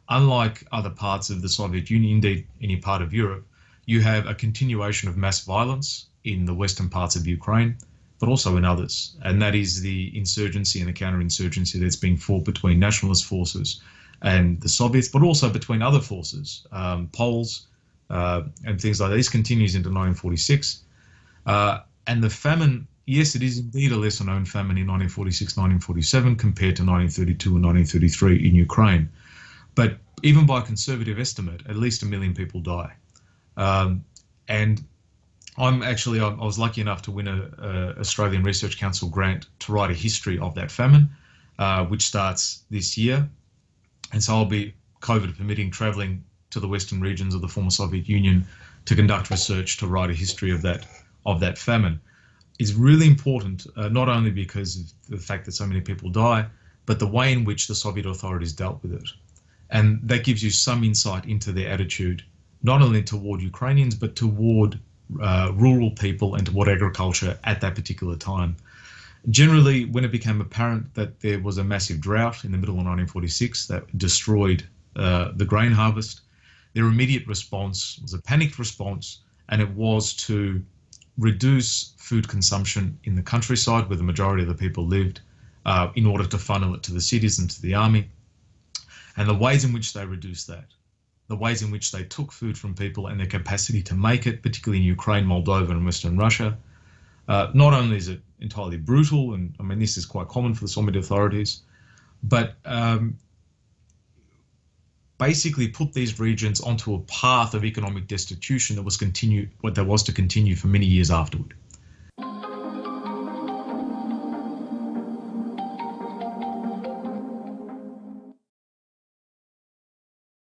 unlike other parts of the Soviet Union, indeed any part of Europe, you have a continuation of mass violence in the western parts of Ukraine, but also in others. And that is the insurgency and the counterinsurgency that's being fought between nationalist forces and the Soviets, but also between other forces, Poles and things like that. This continues into 1946. And the famine, yes, it is indeed a lesser known famine in 1946, 1947 compared to 1932 and 1933 in Ukraine. But even by conservative estimate, at least 1 million people die. And I was lucky enough to win a Australian Research Council grant to write a history of that famine, which starts this year. And so I'll be, COVID permitting, travelling to the western regions of the former Soviet Union to conduct research to write a history of that famine. It's really important, not only because of the fact that so many people die, but the way in which the Soviet authorities dealt with it. And that gives you some insight into their attitude, not only toward Ukrainians, but toward rural people and toward agriculture at that particular time. Generally, when it became apparent that there was a massive drought in the middle of 1946 that destroyed the grain harvest, their immediate response was a panicked response, and it was to reduce food consumption in the countryside where the majority of the people lived in order to funnel it to the cities and to the army. And the ways in which they reduced that, the ways in which they took food from people and their capacity to make it, particularly in Ukraine, Moldova and Western Russia, not only is it entirely brutal, and I mean this is quite common for the Soviet authorities, but basically put these regions onto a path of economic destitution that was to continue for many years afterward.